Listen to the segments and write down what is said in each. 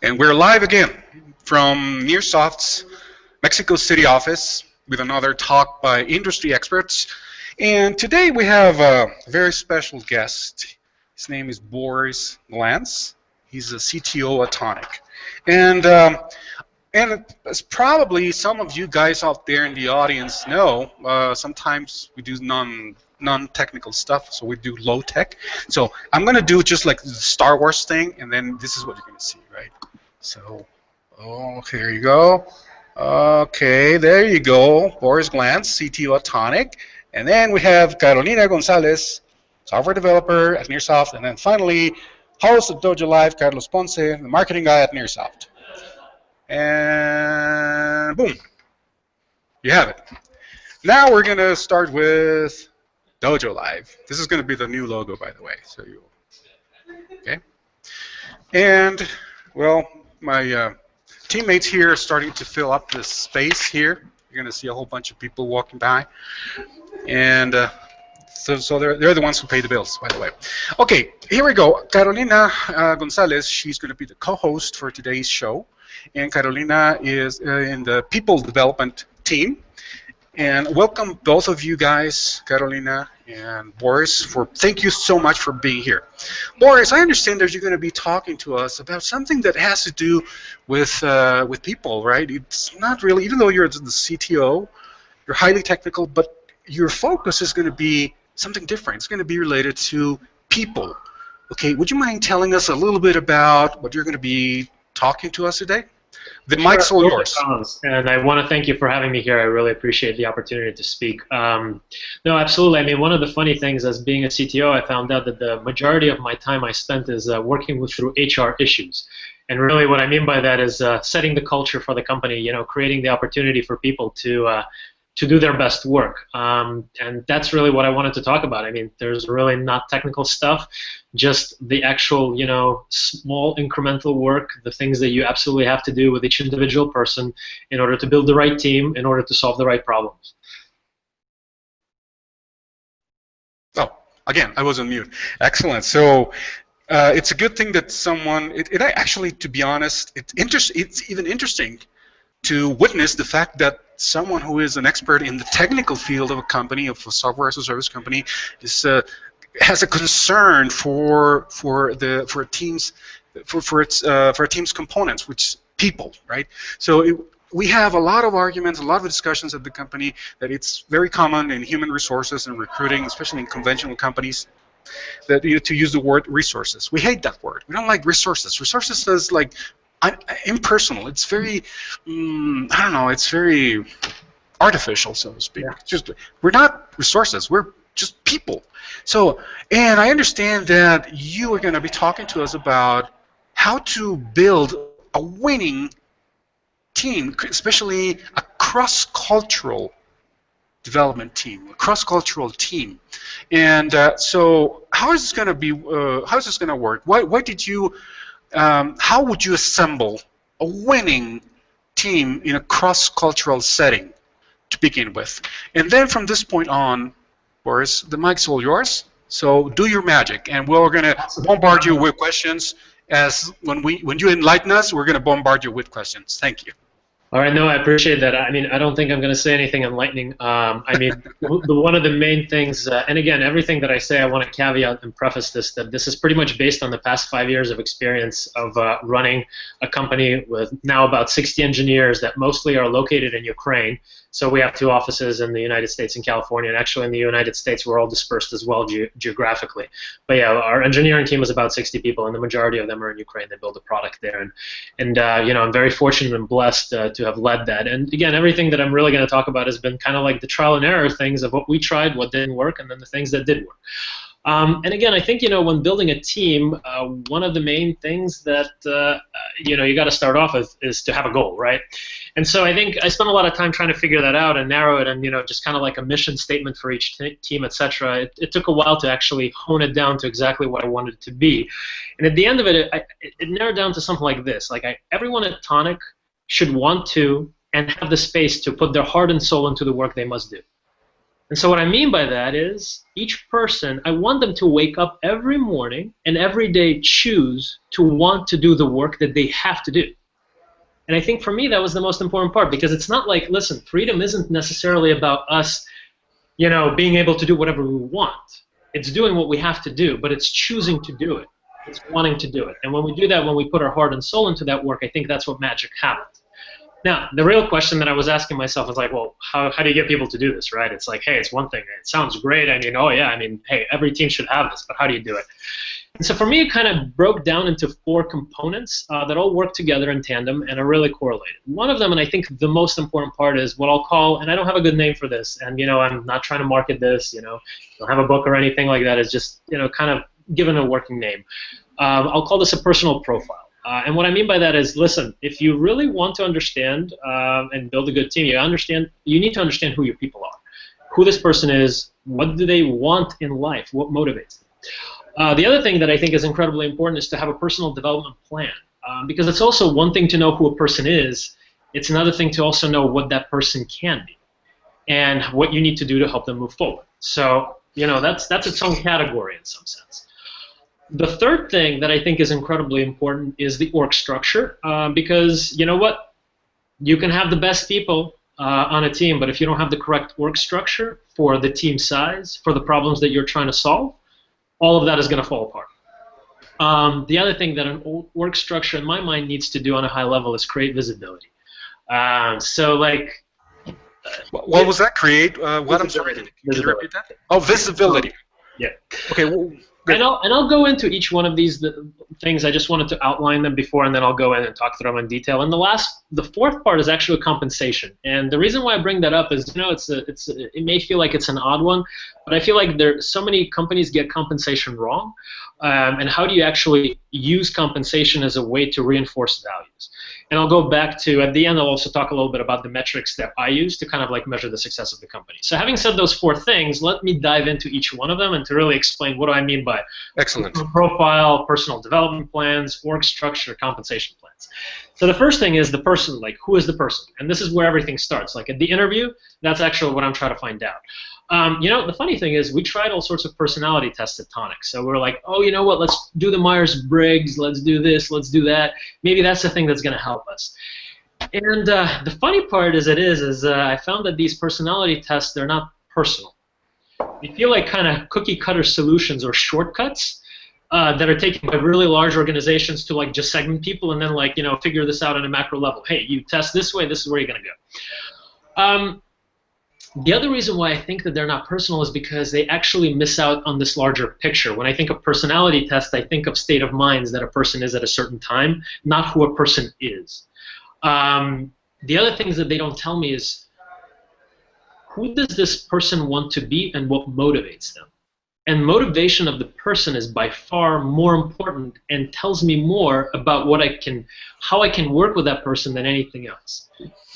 And we're live again from Nearsoft's Mexico City office with another talk by industry experts. And today we have a very special guest. His name is Boris Glants. He's the CTO of Tonic. And as probably some of you guys out there in the audience know, sometimes we do non-technical stuff, so we do low tech. So I'm going to do just like the Star Wars thing, and then this is what you're going to see, right? So, oh, here you go. Okay, there you go. Boris Glants, CTO of Tonic. And then we have Carolina Gonzalez, software developer at Nearsoft. And then finally, host of DojoLIVE, Carlos Ponce, the marketing guy at Nearsoft. And boom, you have it. Now we're going to start with DojoLIVE. This is going to be the new logo, by the way. So you, okay? And well, my teammates here are starting to fill up this space here. You're going to see a whole bunch of people walking by, and so they're the ones who pay the bills, by the way. Okay, here we go. Carolina Gonzalez, she's going to be the co-host for today's show, and Carolina is in the people development team. And welcome both of you guys, Carolina and Boris. Thank you so much for being here. Boris, I understand that you're going to be talking to us about something that has to do with people, right? It's not really, even though you're the CTO, you're highly technical, but your focus is going to be something different. It's going to be related to people. Okay, would you mind telling us a little bit about what you're going to be talking to us today? The mic's all yours. And I want to thank you for having me here. I really appreciate the opportunity to speak. No, absolutely. I mean, one of the funny things as being a CTO, I found out that the majority of my time I spent is working through HR issues. And really what I mean by that is setting the culture for the company, you know, creating the opportunity for people to do their best work. And that's really what I wanted to talk about. I mean, there's really not technical stuff, just the actual, you know, small incremental work, the things that you absolutely have to do with each individual person in order to build the right team, in order to solve the right problems. Oh, again, I was on mute. Excellent. So it's a good thing that someone, it actually, to be honest, it's even interesting to witness the fact that someone who is an expert in the technical field of a company, of a software as a service company, has a concern for a team's components, which is people, right? So we have a lot of arguments, a lot of discussions at the company that it's very common in human resources and recruiting, especially in conventional companies, that to use the word resources. We hate that word. We don't like resources. Resources is like impersonal. It's very, I don't know, it's very artificial, so to speak. Yeah. We're not resources, we're just people. So, and I understand that you are going to be talking to us about how to build a winning team, especially a cross-cultural development team, a cross-cultural team. And so how is this going to be, how is this going to work? Why did you how would you assemble a winning team in a cross-cultural setting to begin with? And then from this point on, Boris, the mic's all yours. So do your magic, and we're going to bombard you with questions. As when you enlighten us, we're going to bombard you with questions. Thank you. All right, no, I appreciate that. I mean, I don't think I'm going to say anything enlightening. I mean, one of the main things, and again, everything that I say, I want to caveat and preface this, that this is pretty much based on the past 5 years of experience of running a company with now about 60 engineers that mostly are located in Ukraine. So we have 2 offices in the United States and California, and actually in the United States we're all dispersed as well geographically. But yeah, our engineering team is about 60 people, and the majority of them are in Ukraine. They build a product there, and you know, I'm very fortunate and blessed to have led that. And again, everything that I'm really going to talk about has been kind of like the trial and error things of what we tried, what didn't work, and then the things that did work. And again, I think, you know, when building a team, one of the main things that you know, you got to start off with is to have a goal, right? And so I think I spent a lot of time trying to figure that out and narrow it, and, you know, just kind of like a mission statement for each team, etc. It took a while to actually hone it down to exactly what I wanted it to be. And at the end of it, it narrowed down to something like this: like everyone at Tonic should want to and have the space to put their heart and soul into the work they must do. And so what I mean by that is each person, I want them to wake up every morning and every day choose to want to do the work that they have to do. And I think for me that was the most important part, because it's not like, listen, freedom isn't necessarily about us, being able to do whatever we want. It's doing what we have to do, but it's choosing to do it. It's wanting to do it. And when we do that, when we put our heart and soul into that work, I think that's what magic happens. Now, the real question that I was asking myself is like, well, how do you get people to do this, right? It's like, hey, it's one thing. It sounds great. I mean, oh, yeah, I mean, hey, every team should have this, but how do you do it? And so for me, it kind of broke down into 4 components that all work together in tandem and are really correlated. One of them, and I think the most important part, is what I'll call, and I don't have a good name for this, and, I'm not trying to market this, don't have a book or anything like that. It's just, kind of given a working name. I'll call this a personal profile. And what I mean by that is, listen, if you really want to understand and build a good team, you need to understand who your people are, who this person is, what do they want in life, what motivates them. The other thing that I think is incredibly important is to have a personal development plan, because it's also one thing to know who a person is, it's another thing to also know what that person can be and what you need to do to help them move forward. So, that's its own category in some sense. The third thing that I think is incredibly important is the org structure, because you know what? You can have the best people on a team, but if you don't have the correct org structure for the team size, for the problems that you're trying to solve, all of that is going to fall apart. The other thing that an org structure, in my mind, needs to do on a high level is create visibility. So, like... what was that? Create what? I'm sorry. Can you repeat that? Oh, visibility. Yeah. Okay. Well, and I'll go into each one of these things. I just wanted to outline them before, and then I'll go in and talk through them in detail. And the fourth part is actually compensation. And the reason why I bring that up is, it may feel like it's an odd one, but I feel like so many companies get compensation wrong. And how do you actually use compensation as a way to reinforce values? And I'll go back to, at the end, I'll also talk a little bit about the metrics that I use to kind of like measure the success of the company. So having said those 4 things, let me dive into each one of them and to really explain what do I mean by excellent profile, personal development plans, org structure, compensation plans. So the first thing is the person, like who is the person? And this is where everything starts. Like at the interview, that's actually what I'm trying to find out. The funny thing is we tried all sorts of personality tests at Tonic. So we're like, oh, you know what, let's do the Myers-Briggs, let's do this, let's do that. Maybe that's the thing that's going to help us. And the funny part is I found that these personality tests, they're not personal. They feel like kind of cookie-cutter solutions or shortcuts that are taken by really large organizations to like just segment people and then like, figure this out on a macro level. Hey, you test this way, this is where you're going to go. The other reason why I think that they're not personal is because they actually miss out on this larger picture. When I think of personality tests, I think of state of minds that a person is at a certain time, not who a person is. The other things that they don't tell me is who does this person want to be and what motivates them? And motivation of the person is by far more important and tells me more about how I can work with that person than anything else.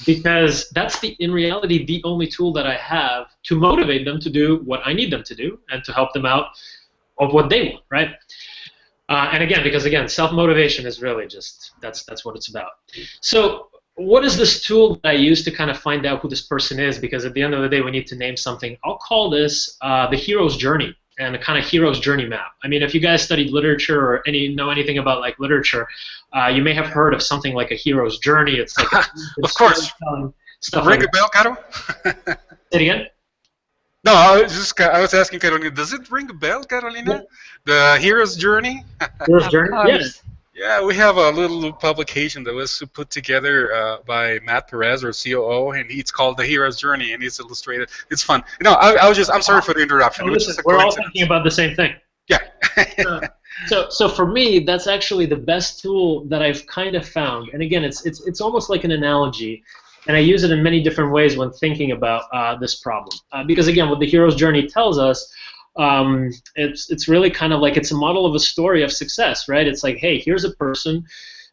Because that's in reality the only tool that I have to motivate them to do what I need them to do and to help them out of what they want, right? And again, self-motivation is really just, that's what it's about. So what is this tool that I use to kind of find out who this person is? Because at the end of the day, we need to name something. I'll call this the hero's journey. And a kind of hero's journey map. I mean, if you guys studied literature or know anything about like literature, you may have heard of something like a hero's journey. It's like of course. Stuff ring like a bell, Caro? Say it again. No, I was asking Carolina. Does it ring a bell, Carolina? Yeah. The hero's journey. Hero's journey. Yes. Yeah, we have a little publication that was put together by Matt Perez, our COO, and it's called The Hero's Journey, and it's illustrated. It's fun. I'm sorry for the interruption. Oh, listen, we're all thinking about the same thing. Yeah. So for me, that's actually the best tool that I've kind of found. And again, it's almost like an analogy, and I use it in many different ways when thinking about this problem. Because again, what the hero's journey tells us, it's really kind of like it's a model of a story of success, right? It's like, hey, here's a person.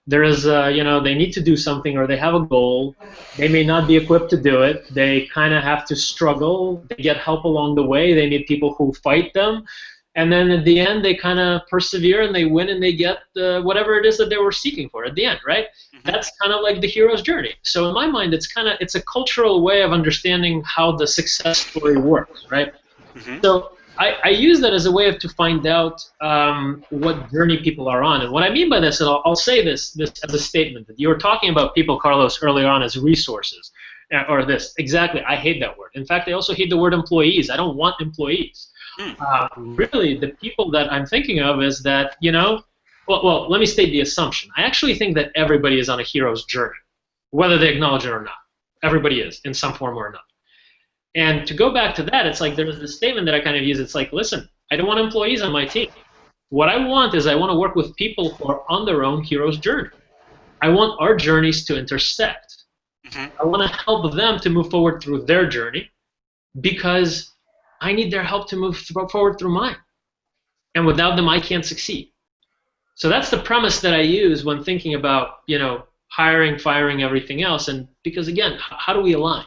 There is, they need to do something or they have a goal. They may not be equipped to do it. They kind of have to struggle. They get help along the way. They need people who fight them. and then at the end they kind of persevere and they win and they get whatever it is that they were seeking for at the end, right? That's kind of like the hero's journey. So in my mind, it's a cultural way of understanding how the success story works, right? So I use that as a way to find out what journey people are on. And what I mean by this, and I'll say this as a statement, that you were talking about people, Carlos, earlier on as resources, or this. Exactly, I hate that word. In fact, I also hate the word employees. I don't want employees. Really, the people that I'm thinking of is that, well, let me state the assumption. I actually think that everybody is on a hero's journey, whether they acknowledge it or not. Everybody is, in some form or another. And to go back to that, it's like there's this statement that I kind of use. It's like, listen, I don't want employees on my team. What I want is I want to work with people who are on their own hero's journey. I want our journeys to intersect. I want to help them to move forward through their journey because I need their help to move forward through mine. And without them, I can't succeed. So that's the premise that I use when thinking about, hiring, firing, everything else. And because, again, how do we align?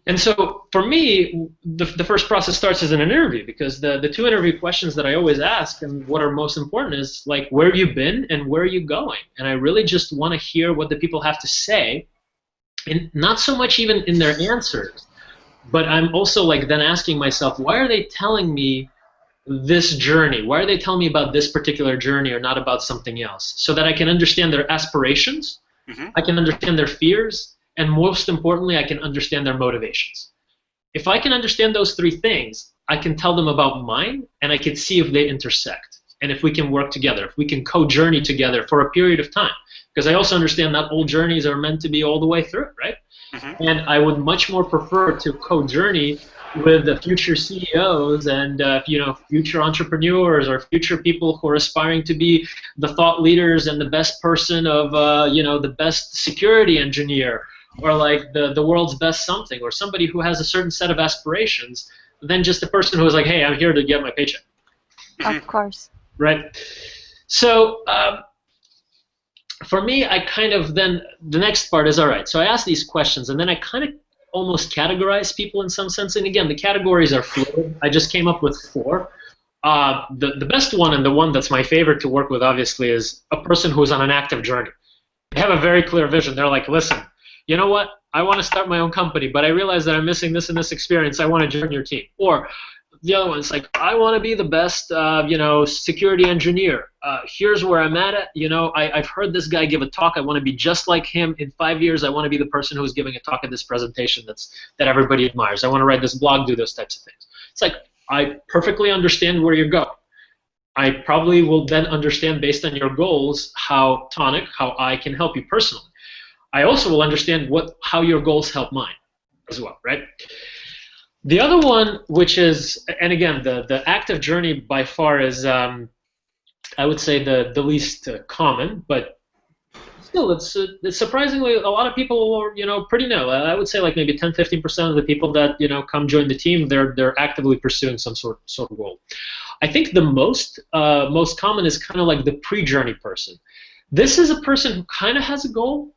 And so for me, the first process starts as an interview, because the two interview questions that I always ask and what are most important is, like, where have you been and where are you going? And I really just want to hear what the people have to say, and not so much even in their answers, but I'm also like then asking myself, why are they telling me this journey? Why are they telling me about this particular journey or not about something else? So that I can understand their aspirations, I can understand their fears, and most importantly, I can understand their motivations. If I can understand those three things, I can tell them about mine, and I can see if they intersect, and if we can work together, if we can co-journey together for a period of time. Because I also understand not all journeys are meant to be all the way through, right? And I would much more prefer to co-journey with the future CEOs and future entrepreneurs or future people who are aspiring to be the thought leaders and the best person of the best security engineer, or like the world's best something, or somebody who has a certain set of aspirations, than just a person who is like, hey, I'm here to get my paycheck. Of course. Right. So for me, I kind of then, the next part is, all right, so I ask these questions, and then I kind of almost categorize people in some sense. And again, the categories are fluid. I just came up with 4. The best one, and the one that's my favorite to work with, obviously, is a person who's on an active journey. They have a very clear vision. They're like, listen, you know what? I want to start my own company, but I realize that I'm missing this and this experience. I want to join your team. Or the other one is like, I want to be the best, security engineer. Here's where I'm at it. I've heard this guy give a talk. I want to be just like him. In 5 years, I want to be the person who's giving a talk at this presentation that everybody admires. I want to write this blog, do those types of things. It's like, I perfectly understand where you're going. I probably will then understand, based on your goals, how I can help you personally. I also will understand how your goals help mine as well, right? The other one, which is, and again, the active journey by far is, I would say, the least common, but still, it's surprisingly, a lot of people are, pretty new. I would say like maybe 10-15% of the people that come join the team, they're actively pursuing some sort of goal. I think the most common is kind of like the pre-journey person. This is a person who kind of has a goal.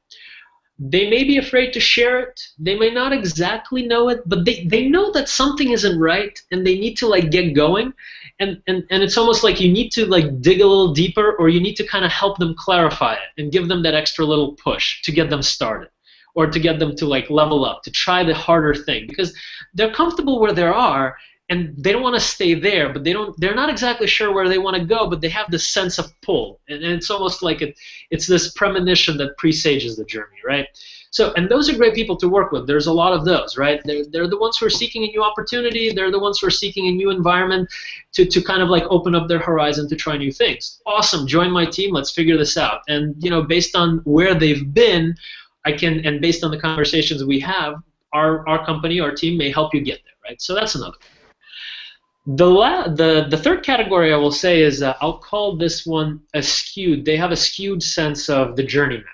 They may be afraid to share it. They may not exactly know it, but they know that something isn't right, and they need to like get going. And it's almost like you need to like dig a little deeper, or you need to kind of help them clarify it and give them that extra little push to get them started, or to get them to like level up, to try the harder thing, because they're comfortable where they are, and they don't want to stay there, but they're not exactly sure where they want to go, but they have this sense of pull, and it's almost like it's this premonition that presages the journey, right? So, and those are great people to work with. There's a lot of those, right? They're the ones who are seeking a new opportunity. They're the ones who are seeking a new environment to kind of like open up their horizon to try new things. Awesome, join my team. Let's figure this out. And based on where they've been, and based on the conversations we have, our company, our team may help you get there, right? So that's another. The third category I will say is, I'll call this one a skewed. They have a skewed sense of the journey map.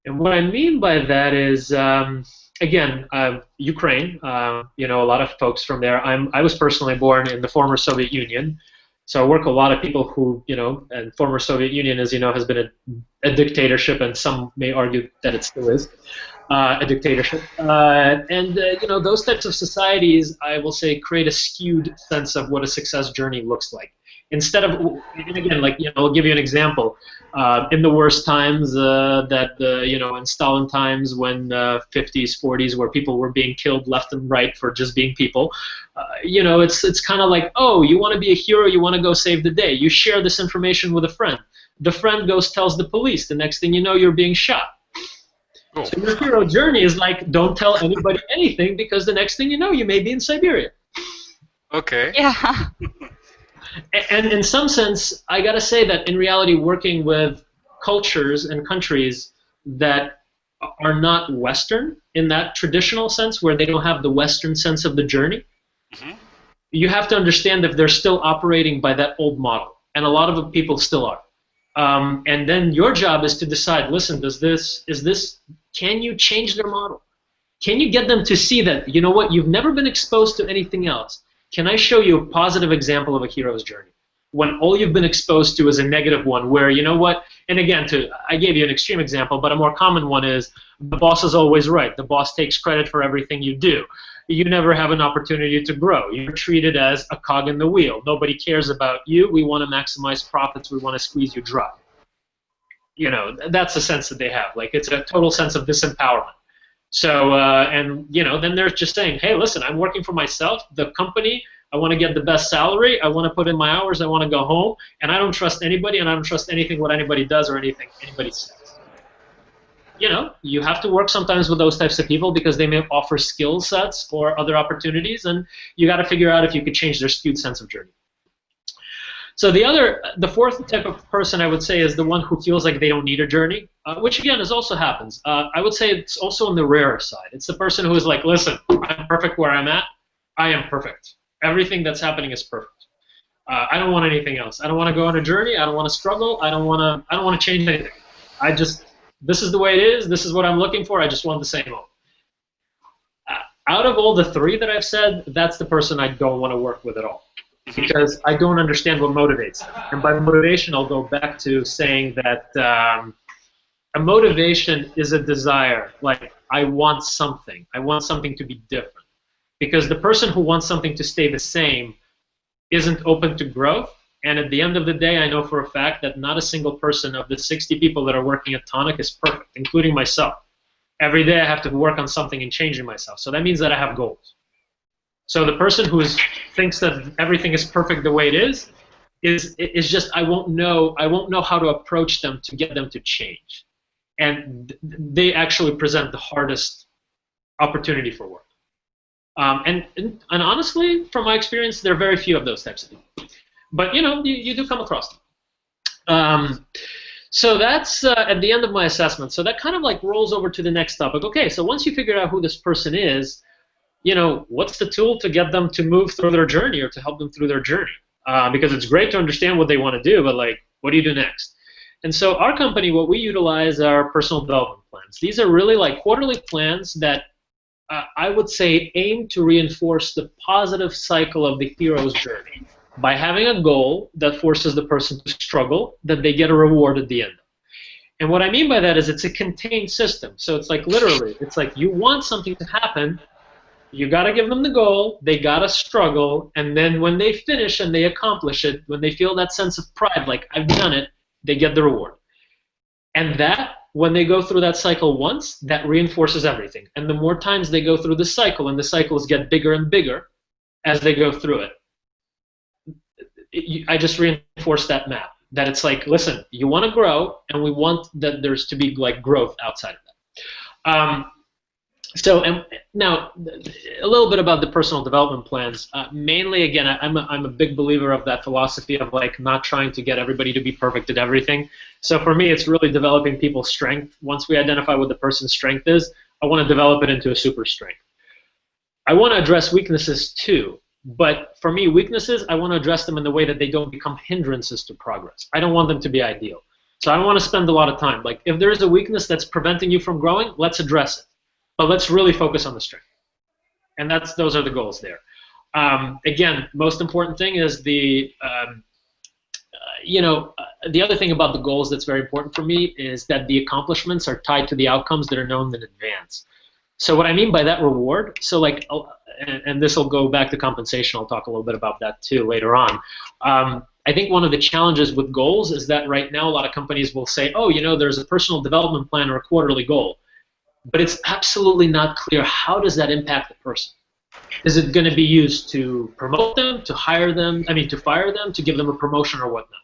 And what I mean by that is, again, Ukraine, a lot of folks from there. I was personally born in the former Soviet Union, so I work with a lot of people who, and former Soviet Union, as you know, has been a dictatorship, and some may argue that it still is. a dictatorship. You know, those types of societies, I will say, create a skewed sense of what a success journey looks like. Instead of, and again, like, you know, I'll give you an example. In the worst times, you know, in Stalin times, when 50s, 40s, where people were being killed left and right for just being people, you know, it's kind of like, oh, you want to be a hero, you want to go save the day. You share this information with a friend. The friend goes, tells the police. The next thing you know, you're being shot. Cool. So your hero journey is like, don't tell anybody anything, because the next thing you know, you may be in Siberia. Okay. Yeah. And in some sense, I gotta say that in reality, working with cultures and countries that are not Western in that traditional sense, where they don't have the Western sense of the journey, you have to understand that they're still operating by that old model, and a lot of the people still are. And then your job is to decide, listen, can you change their model? Can you get them to see that, you know what, you've never been exposed to anything else. Can I show you a positive example of a hero's journey when all you've been exposed to is a negative one where, you know what, and again, I gave you an extreme example, but a more common one is the boss is always right. The boss takes credit for everything you do. You never have an opportunity to grow. You're treated as a cog in the wheel. Nobody cares about you. We want to maximize profits. We want to squeeze you dry. You know, that's the sense that they have. Like, it's a total sense of disempowerment. So, and, you know, then they're just saying, hey, listen, I'm working for myself, the company, I want to get the best salary, I want to put in my hours, I want to go home, and I don't trust anybody, and I don't trust anything what anybody does or anything anybody says. You know, you have to work sometimes with those types of people because they may offer skill sets or other opportunities, and you got to figure out if you could change their skewed sense of journey. So the fourth type of person I would say is the one who feels like they don't need a journey, which again also happens. I would say it's also on the rarer side. It's the person who is like, listen, I'm perfect where I'm at. I am perfect. Everything that's happening is perfect. I don't want anything else. I don't want to go on a journey. I don't want to struggle. I don't want to change anything. This is the way it is. This is what I'm looking for. I just want the same old. Out of all the three that I've said, that's the person I don't want to work with at all. Because I don't understand what motivates them. And by motivation, I'll go back to saying that a motivation is a desire. Like, I want something. I want something to be different. Because the person who wants something to stay the same isn't open to growth. And at the end of the day, I know for a fact that not a single person of the 60 people that are working at Tonic is perfect, including myself. Every day I have to work on something and changing myself. So that means that I have goals. So the person who thinks that everything is perfect the way it is just, I won't know how to approach them to get them to change. And they actually present the hardest opportunity for work. And honestly, from my experience, there are very few of those types of people. But, you know, you do come across them. So that's at the end of my assessment. So that kind of like rolls over to the next topic. Okay, so once you figure out who this person is, you know, what's the tool to get them to move through their journey or to help them through their journey? Because it's great to understand what they want to do, but like, what do you do next? And so our company, what we utilize are personal development plans. These are really like quarterly plans that I would say aim to reinforce the positive cycle of the hero's journey by having a goal that forces the person to struggle, that they get a reward at the end. And what I mean by that is it's a contained system. So it's like literally, it's like you want something to happen, you got to give them the goal, they got to struggle, and then when they finish and they accomplish it, when they feel that sense of pride, like I've done it, they get the reward. And that, when they go through that cycle once, that reinforces everything. And the more times they go through the cycle, and the cycles get bigger and bigger as they go through it, I just reinforce that map. That it's like, listen, you want to grow, and we want that there's to be like growth outside of that. So now, a little bit about the personal development plans. Mainly, again, I'm a big believer of that philosophy of like not trying to get everybody to be perfect at everything. So for me, it's really developing people's strength. Once we identify what the person's strength is, I want to develop it into a super strength. I want to address weaknesses too, but for me, weaknesses, I want to address them in the way that they don't become hindrances to progress. I don't want them to be ideal. So I don't want to spend a lot of time. Like, if there is a weakness that's preventing you from growing, let's address it. But let's really focus on the strength. And those are the goals there. Again, most important thing is the other thing about the goals that's very important for me is that the accomplishments are tied to the outcomes that are known in advance. So what I mean by that reward, so like, and this will go back to compensation, I'll talk a little bit about that too later on. I think one of the challenges with goals is that right now a lot of companies will say, oh, there's a personal development plan or a quarterly goal. But it's absolutely not clear how does that impact the person. Is it going to be used to promote them, to hire them, to fire them, to give them a promotion or whatnot?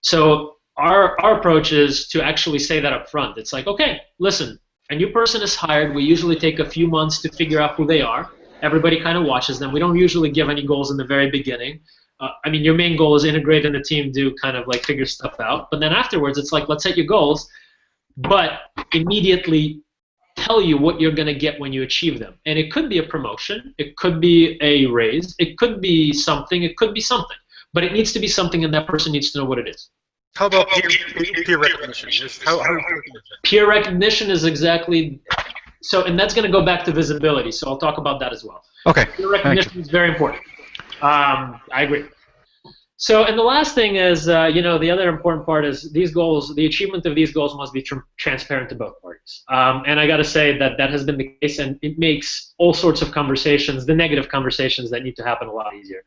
So our approach is to actually say that up front. It's like, okay, listen, a new person is hired. We usually take a few months to figure out who they are. Everybody kind of watches them. We don't usually give any goals in the very beginning. Your main goal is integrate in the team, do kind of like figure stuff out. But then afterwards, it's like, let's set your goals, but immediately tell you what you're going to get when you achieve them. And it could be a promotion. It could be a raise. It could be something. It could be something. But it needs to be something, and that person needs to know what it is. How about peer recognition? Peer recognition is exactly so, and that's going to go back to visibility. So I'll talk about that as well. Okay. Peer recognition is very important. I agree. So, and the last thing is, the other important part is these goals. The achievement of these goals must be transparent to both parties. And I got to say that has been the case, and it makes all sorts of conversations, the negative conversations that need to happen, a lot easier.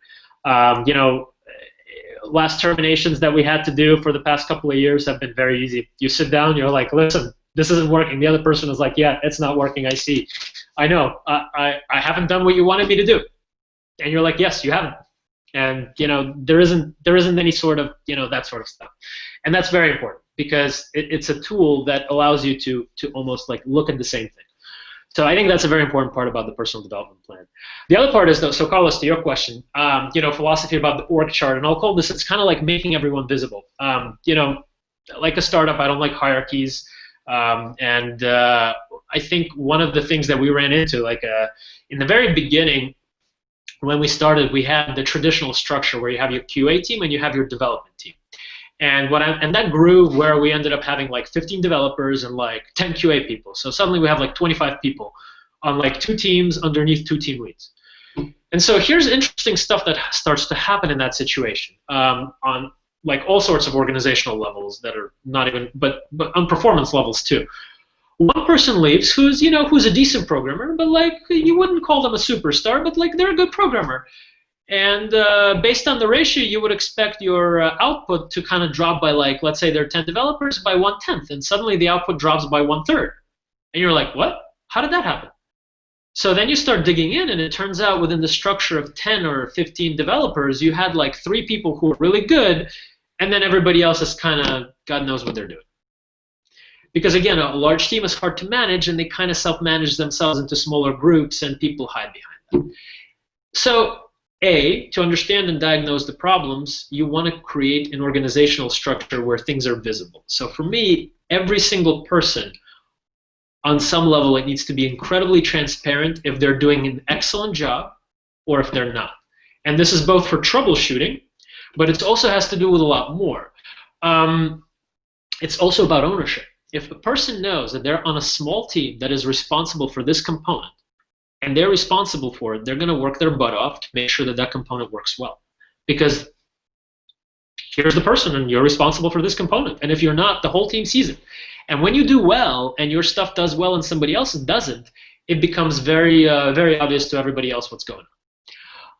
Last terminations that we had to do for the past couple of years have been very easy. You sit down, you're like, listen, this isn't working. The other person is like, yeah, it's not working. I see. I know. I haven't done what you wanted me to do. And you're like, yes, you haven't. And there isn't any sort of that sort of stuff, and that's very important because it's a tool that allows you to almost like look at the same thing. So I think that's a very important part about the personal development plan. The other part is though. So Carlos, to your question, philosophy about the org chart, and I'll call this. It's kind of like making everyone visible. Like a startup, I don't like hierarchies, and I think one of the things that we ran into, like in the very beginning. When we started, we had the traditional structure where you have your QA team and you have your development team. And that grew where we ended up having like 15 developers and like 10 QA people. So suddenly we have like 25 people on like 2 teams underneath 2 team leads. And so here's interesting stuff that starts to happen in that situation on like all sorts of organizational levels that are not even, but on performance levels too. One person leaves who's a decent programmer, but like you wouldn't call them a superstar, but like they're a good programmer. And based on the ratio, you would expect your output to kind of drop by like, let's say there are 10 developers, by 1/10, and suddenly the output drops by 1/3. And you're like, what? How did that happen? So then you start digging in, and it turns out within the structure of 10 or 15 developers, you had like 3 people who were really good, and then everybody else is kind of, God knows what they're doing. Because again, a large team is hard to manage, and they kind of self-manage themselves into smaller groups, and people hide behind them. So, to understand and diagnose the problems, you want to create an organizational structure where things are visible. So for me, every single person, on some level, it needs to be incredibly transparent if they're doing an excellent job or if they're not. And this is both for troubleshooting, but it also has to do with a lot more. It's also about ownership. If a person knows that they're on a small team that is responsible for this component, and they're responsible for it, they're going to work their butt off to make sure that that component works well. Because here's the person, and you're responsible for this component. And if you're not, the whole team sees it. And when you do well, and your stuff does well, and somebody else doesn't, it becomes very, very obvious to everybody else what's going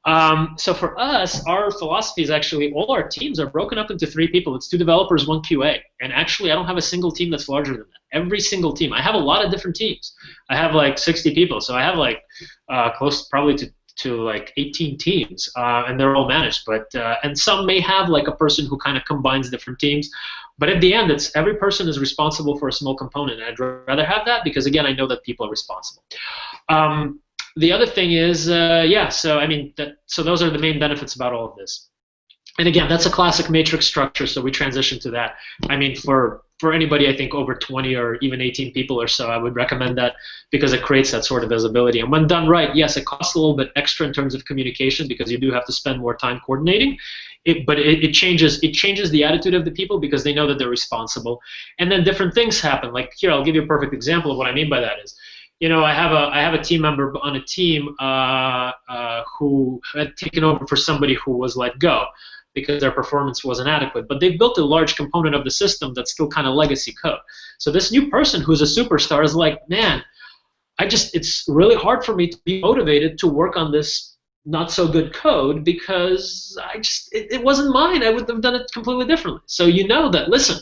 on. So for us, our philosophy is actually all our teams are broken up into 3 people. It's 2 developers, 1 QA. And actually, I don't have a single team that's larger than that. Every single team. I have a lot of different teams. I have like 60 people. So I have like close probably to like 18 teams, and they're all managed. But and some may have like a person who kind of combines different teams. But at the end, it's every person is responsible for a small component. And I'd rather have that because, again, I know that people are responsible. The other thing is, so those are the main benefits about all of this. And again, that's a classic matrix structure, so we transition to that. I mean, for anybody, I think over 20 or even 18 people or so, I would recommend that because it creates that sort of visibility. And when done right, yes, it costs a little bit extra in terms of communication because you do have to spend more time coordinating. But it changes the attitude of the people because they know that they're responsible. And then different things happen. Like here, I'll give you a perfect example of what I mean by that is, I have a team member on a team who had taken over for somebody who was let go. because their performance wasn't adequate. But they've built a large component of the system that's still kind of legacy code. So this new person who's a superstar is like, man, it's really hard for me to be motivated to work on this not so good code because it wasn't mine. I would have done it completely differently. So you know that, listen,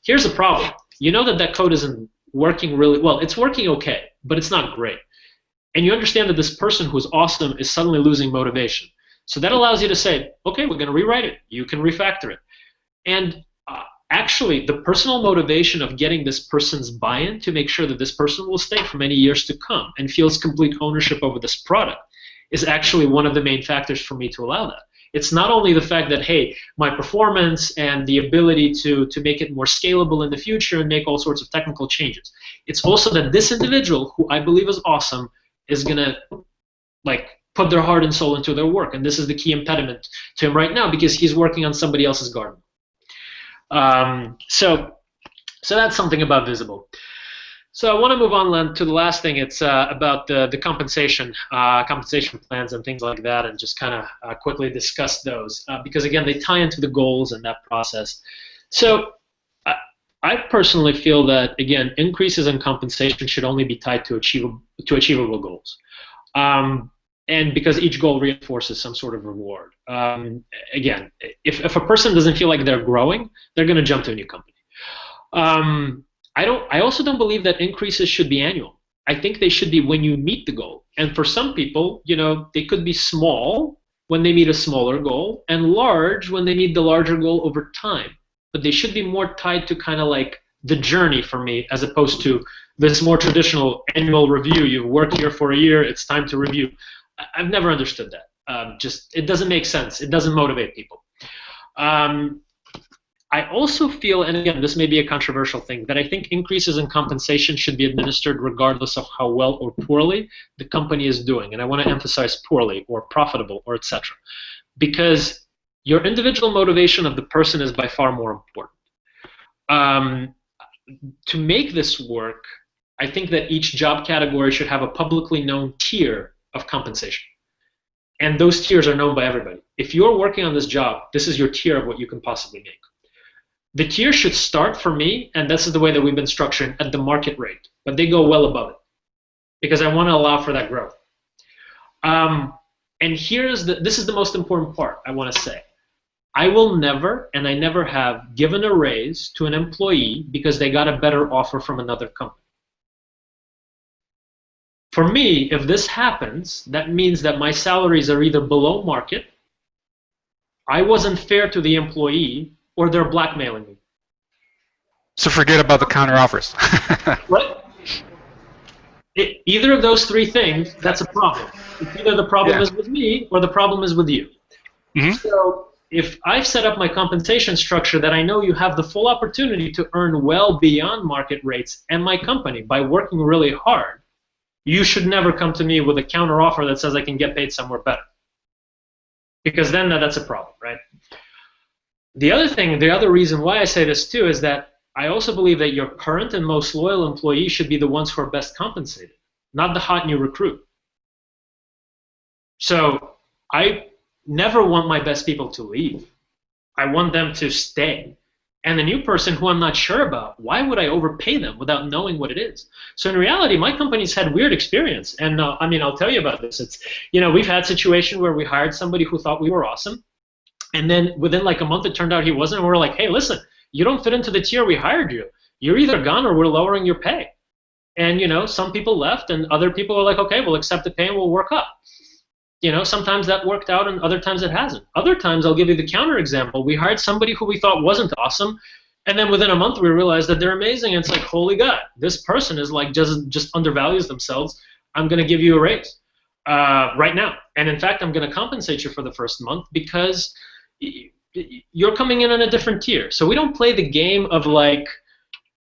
here's the problem. You know that code isn't working really well. It's working okay, but it's not great. And you understand that this person who's awesome is suddenly losing motivation. So that allows you to say, okay, we're going to rewrite it. You can refactor it. And actually, the personal motivation of getting this person's buy-in to make sure that this person will stay for many years to come and feels complete ownership over this product is actually one of the main factors for me to allow that. It's not only the fact that, hey, my performance and the ability to make it more scalable in the future and make all sorts of technical changes. It's also that this individual, who I believe is awesome, is going to put their heart and soul into their work. And this is the key impediment to him right now because he's working on somebody else's garden. So that's something about Visible. So I want to move on to the last thing. It's about the compensation plans and things like that, and just kind of quickly discuss those because, again, they tie into the goals and that process. So I personally feel that, again, increases in compensation should only be tied to achievable goals. And because each goal reinforces some sort of reward. Again, if a person doesn't feel like they're growing, they're going to jump to a new company. I also don't believe that increases should be annual. I think they should be when you meet the goal. And for some people, they could be small when they meet a smaller goal and large when they meet the larger goal over time. But they should be more tied to kind of like the journey for me, as opposed to this more traditional annual review. You've worked here for a year, it's time to review. I've never understood that. It doesn't make sense. It doesn't motivate people. I also feel, and again, this may be a controversial thing, that I think increases in compensation should be administered regardless of how well or poorly the company is doing. And I want to emphasize poorly or profitable or etc. Because your individual motivation of the person is by far more important. To make this work, I think that each job category should have a publicly known tier of compensation. And those tiers are known by everybody. If you're working on this job, this is your tier of what you can possibly make. The tier should start for me, and this is the way that we've been structuring, at the market rate, but they go well above it because I want to allow for that growth. And this is the most important part I want to say. I will never, and I never have, given a raise to an employee because they got a better offer from another company. For me, if this happens, that means that my salaries are either below market, I wasn't fair to the employee, or they're blackmailing me. So forget about the counter offers. What? Either of those three things, that's a problem. It's either the problem is with me or the problem is with you. Mm-hmm. So if I've set up my compensation structure that I know you have the full opportunity to earn well beyond market rates and my company by working really hard, you should never come to me with a counter offer that says I can get paid somewhere better. Because then that's a problem, right? The other reason why I say this too is that I also believe that your current and most loyal employees should be the ones who are best compensated, not the hot new recruit. So I never want my best people to leave. I want them to stay. And the new person who I'm not sure about, why would I overpay them without knowing what it is? So in reality, my company's had weird experience. And I mean, I'll tell you about this. It's, we've had situations where we hired somebody who thought we were awesome. And then within like a month, it turned out he wasn't. And we're like, hey, listen, you don't fit into the tier we hired you. You're either gone or we're lowering your pay. And, some people left and other people were like, okay, we'll accept the pay and we'll work up. Sometimes that worked out and other times it hasn't. Other times, I'll give you the counter example. We hired somebody who we thought wasn't awesome. And then within a month, we realized that they're amazing. And it's like, holy God, this person is like just undervalues themselves. I'm going to give you a raise right now. And in fact, I'm going to compensate you for the first month because you're coming in on a different tier. So we don't play the game of like,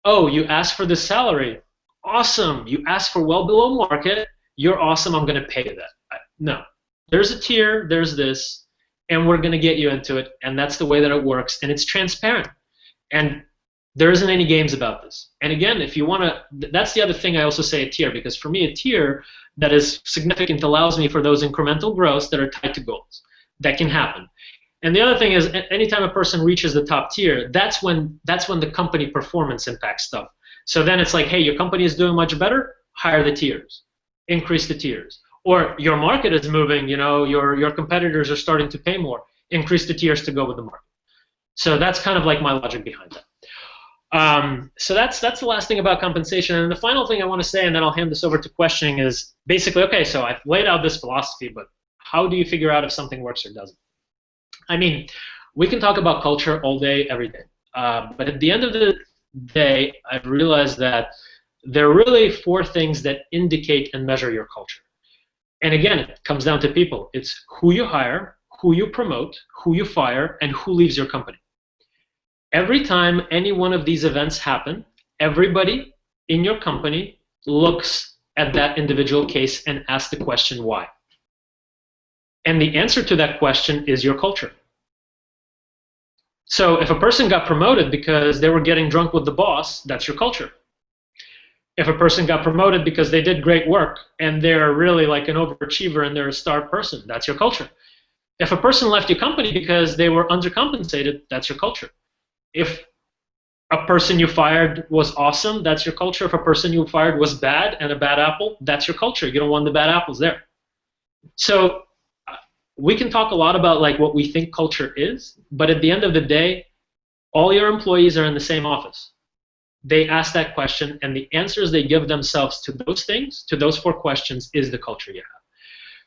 oh, you asked for this salary. Awesome. You asked for well below market. You're awesome. I'm going to pay you that. No. There's a tier. There's this. And we're going to get you into it. And that's the way that it works. And it's transparent. And there isn't any games about this. And again, if you want to, that's the other thing I also say a tier. Because for me, a tier that is significant allows me for those incremental growths that are tied to goals. That can happen. And the other thing is, anytime a person reaches the top tier, that's when the company performance impacts stuff. So then it's like, hey, your company is doing much better, hire the tiers, increase the tiers. Or your market is moving, your competitors are starting to pay more, increase the tiers to go with the market. So that's kind of like my logic behind that. So that's the last thing about compensation. And the final thing I want to say, and then I'll hand this over to questioning, is basically, okay, so I've laid out this philosophy, but how do you figure out if something works or doesn't? I mean, we can talk about culture all day, every day. But at the end of the day, I've realized that there are really 4 things that indicate and measure your culture. And again, it comes down to people. It's who you hire, who you promote, who you fire, and who leaves your company. Every time any one of these events happen, everybody in your company looks at that individual case and asks the question, why? And the answer to that question is your culture. So if a person got promoted because they were getting drunk with the boss, that's your culture. If a person got promoted because they did great work and they're really like an overachiever and they're a star person, that's your culture. If a person left your company because they were undercompensated, that's your culture. If a person you fired was awesome, that's your culture. If a person you fired was bad and a bad apple, that's your culture. You don't want the bad apples there. So we can talk a lot about like what we think culture is, but at the end of the day, all your employees are in the same office. They ask that question, and the answers they give themselves to those things, to those 4 questions, is the culture you have.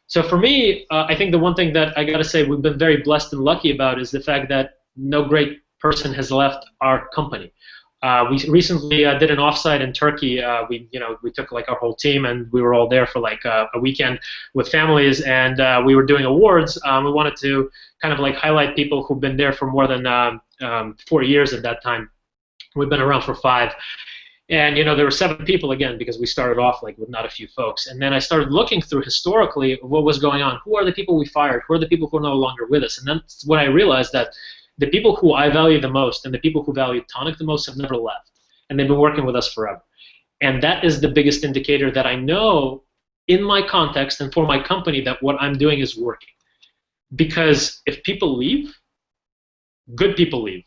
So for me, I think the one thing that I got to say we've been very blessed and lucky about is the fact that no great person has left our company. We recently did an offsite in Turkey. We took like our whole team and we were all there for like a weekend with families, and we were doing awards. We wanted to kind of like highlight people who've been there for more than 4 years at that time. We've been around for 5. And there were 7 people again because we started off like with not a few folks. And then I started looking through historically what was going on. Who are the people we fired? Who are the people who are no longer with us? And that's when I realized that the people who I value the most and the people who value Tonic the most have never left. And they've been working with us forever. And that is the biggest indicator that I know in my context and for my company that what I'm doing is working. Because if people leave, good people leave.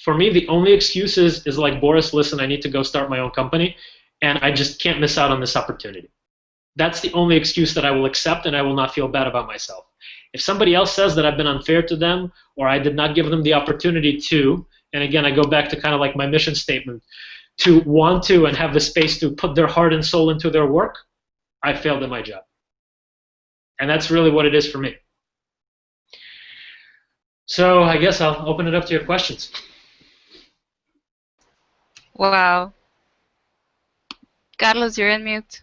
For me, the only excuse is like, Boris, listen, I need to go start my own company, and I just can't miss out on this opportunity. That's the only excuse that I will accept, and I will not feel bad about myself. If somebody else says that I've been unfair to them or I did not give them the opportunity to, and again, I go back to kind of like my mission statement, to want to and have the space to put their heart and soul into their work, I failed at my job. And that's really what it is for me. So I guess I'll open it up to your questions. Wow. Carlos, you're in mute.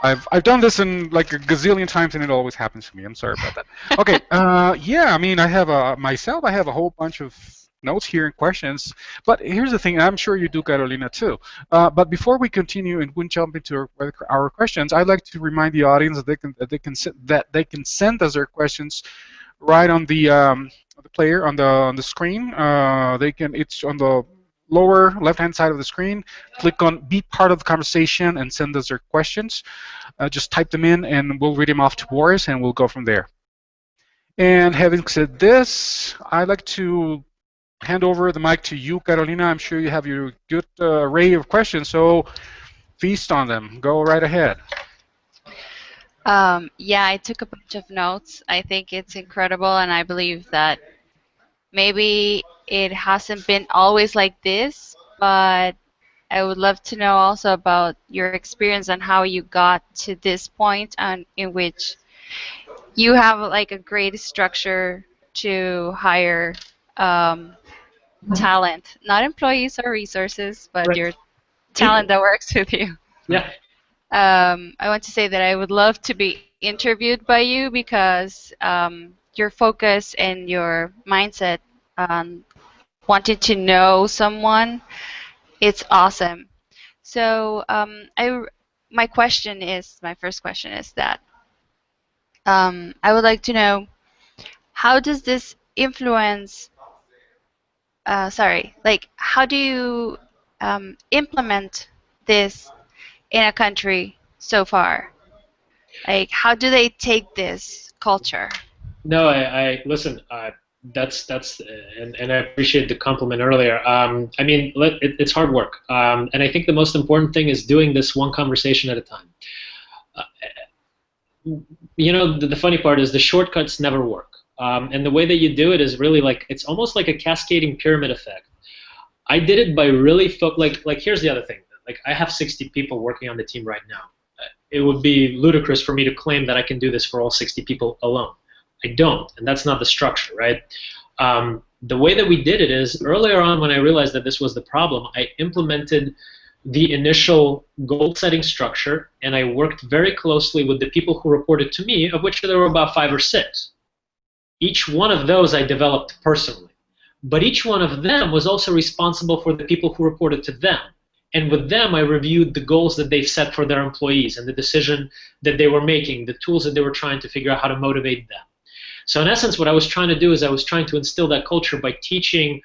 I've done this in like a gazillion times, and it always happens to me. I'm sorry about that. Okay. Yeah. I mean, I have a whole bunch of notes here and questions. But here's the thing. I'm sure you do, Carolina, too. But before we continue and we jump into our questions, I'd like to remind the audience that they can send us their questions right on the player on the screen. It's on the lower left-hand side of the screen. Click on Be Part of the Conversation and send us their questions. Just type them in, and we'll read them off to Boris, and we'll go from there. And having said this, I'd like to hand over the mic to you, Carolina. I'm sure you have your good array of questions, so feast on them. Go right ahead. Yeah, I took a bunch of notes. I think it's incredible, and I believe that maybe it hasn't been always like this, but I would love to know also about your experience and how you got to this point and in which you have like a great structure to hire talent, not employees or resources, but Right. your talent that works with you. Yeah. I want to say that I would love to be interviewed by you because your focus and your mindset on wanting to know someone, it's awesome. So my first question is that I would like to know, how does this influence, how do you implement this in a country so far? Like, how do they take this culture? No, I listen. And I appreciate the compliment earlier. I mean, it's hard work, and I think the most important thing is doing this one conversation at a time. Uh, you know, the funny part is the shortcuts never work, and the way that you do it is really like it's almost like a cascading pyramid effect. I did it by really like here's the other thing. Like I have 60 people working on the team right now. It would be ludicrous for me to claim that I can do this for all 60 people alone. I don't, and that's not the structure, right? The way that we did it is earlier on when I realized that this was the problem, I implemented the initial goal-setting structure, and I worked very closely with the people who reported to me, of which there were about 5 or 6. Each one of those I developed personally. But each one of them was also responsible for the people who reported to them. And with them, I reviewed the goals that they've set for their employees and the decision that they were making, the tools that they were trying to figure out how to motivate them. So in essence, what I was trying to do is I was trying to instill that culture by teaching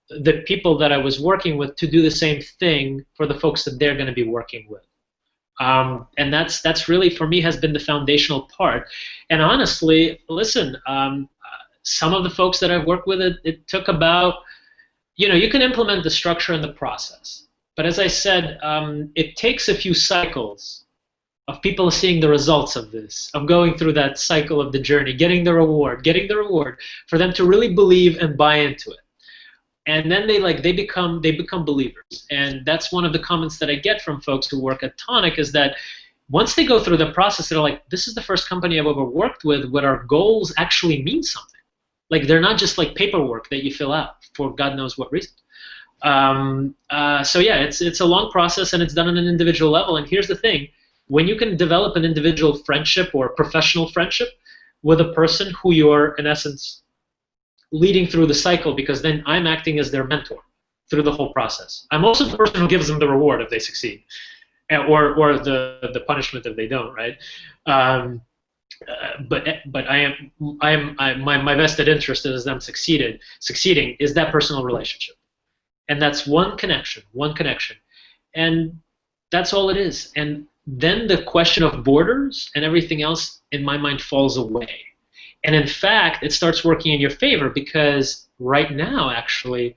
the people that I was working with to do the same thing for the folks that they're going to be working with. And that's really, for me, has been the foundational part. And honestly, listen, some of the folks that I've worked with, it took about, you know, you can implement the structure and the process. But as I said, it takes a few cycles of people seeing the results of this, of going through that cycle of the journey, getting the reward, for them to really believe and buy into it. And then they become believers. And that's one of the comments that I get from folks who work at Tonic is that once they go through the process, they're like, this is the first company I've ever worked with where our goals actually mean something. Like they're not just like paperwork that you fill out for God knows what reason. So yeah, it's a long process and it's done on an individual level. And here's the thing. When you can develop an individual friendship or professional friendship with a person who you're, in essence, leading through the cycle, because then I'm acting as their mentor through the whole process. I'm also the person who gives them the reward if they succeed, or the punishment if they don't, right? But my vested interest is them succeeding is that personal relationship, and that's one connection, and that's all it is. And then the question of borders and everything else, in my mind, falls away. And in fact, it starts working in your favor because right now, actually,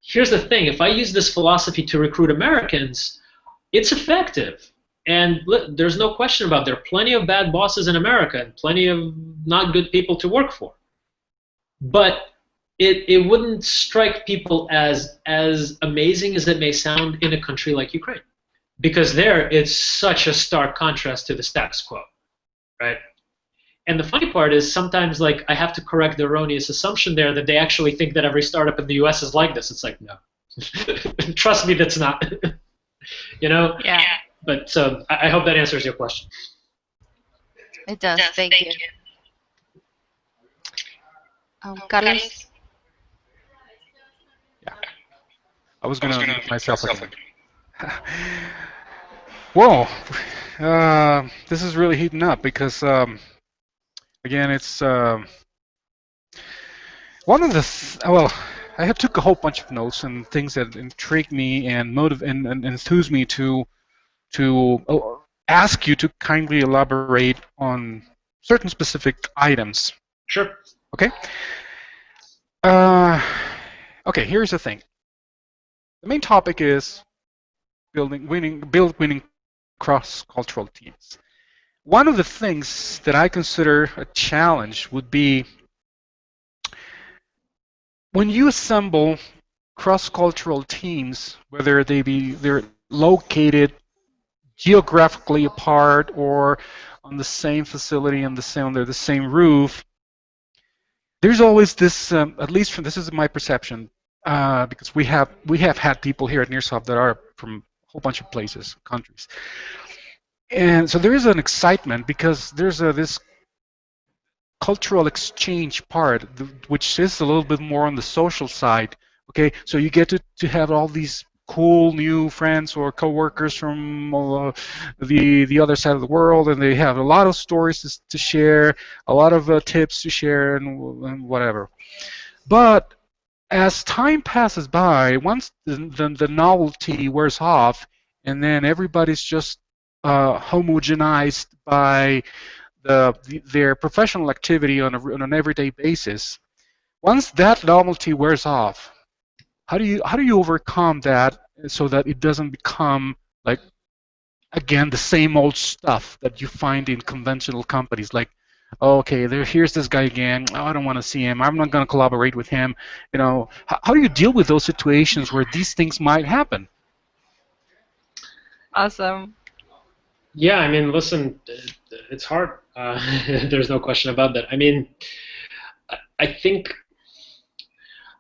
here's the thing. If I use this philosophy to recruit Americans, it's effective. And there's no question about it. There are plenty of bad bosses in America and plenty of not good people to work for. But it wouldn't strike people as amazing as it may sound in a country like Ukraine. Because there, it's such a stark contrast to the status quo, right? And the funny part is sometimes, like, I have to correct the erroneous assumption there that they actually think that every startup in the U.S. is like this. It's like, no. Trust me, that's not. You know? Yeah. But I hope that answers your question. It does. Thank you. Carlos? Yeah. I was going to unmute myself again. Whoa. This is really heating up because, again, it's one of the, well, I took a whole bunch of notes and things that intrigued me and and enthused me to ask you to kindly elaborate on certain specific items. Sure. Okay. Okay. Here's the thing. The main topic is build winning cross-cultural teams. One of the things that I consider a challenge would be when you assemble cross-cultural teams, whether they're located geographically apart or on the same facility and under the same roof. There's always this, at least this is my perception, because we have had people here at Nearsoft that are from a whole bunch of places, countries, and so there is an excitement because there's this cultural exchange part, which is a little bit more on the social side. Okay, so you get to have all these cool new friends or coworkers from the other side of the world, and they have a lot of stories to share, a lot of tips to share, and whatever. But as time passes by, once the novelty wears off, and then everybody's just homogenized by their professional activity on an everyday basis. Once that novelty wears off, how do you overcome that so that it doesn't become like, again, the same old stuff that you find in conventional companies? Like, oh, okay, here's this guy again. Oh, I don't want to see him. I'm not going to collaborate with him. How do you deal with those situations where these things might happen? Awesome. Yeah, I mean, listen, it's hard. There's no question about that. I mean, I think,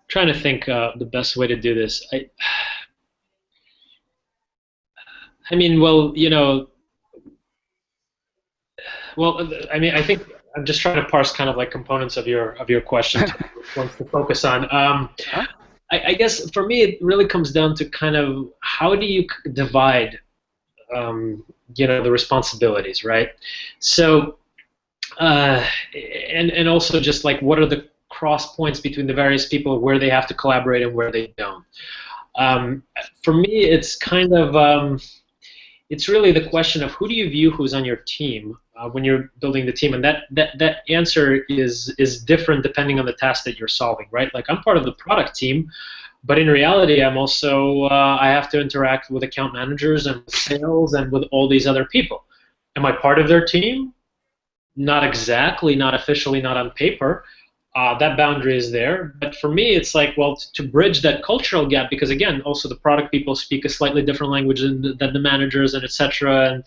trying to think the best way to do this. I mean, well, I think I'm just trying to parse kind of like components of your question ones to focus on. I guess for me, it really comes down to kind of how do you divide, the responsibilities, right? So, and also just like what are the cross points between the various people where they have to collaborate and where they don't. For me, it's kind of it's really the question of who do you view who's on your team when you're building the team, and that answer is different depending on the task that you're solving, right? Like I'm part of the product team, but in reality, I'm also I have to interact with account managers and sales and with all these other people. Am I part of their team? Not exactly, not officially, not on paper. That boundary is there, but for me, it's like, well, to bridge that cultural gap, because again, also the product people speak a slightly different language than the managers and etc. And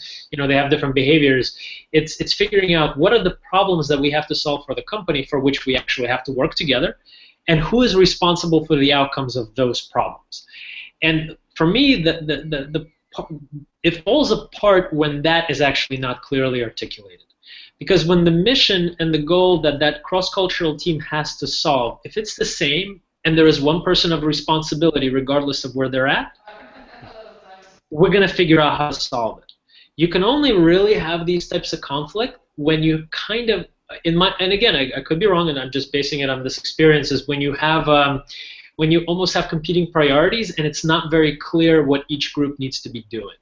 they have different behaviors. It's figuring out what are the problems that we have to solve for the company for which we actually have to work together, and who is responsible for the outcomes of those problems. And for me, it falls apart when that is actually not clearly articulated. Because when the mission and the goal that cross-cultural team has to solve, if it's the same and there is one person of responsibility regardless of where they're at, we're going to figure out how to solve it. You can only really have these types of conflict when you kind of, and again, I could be wrong and I'm just basing it on this experience, is when you have, when you almost have competing priorities and it's not very clear what each group needs to be doing.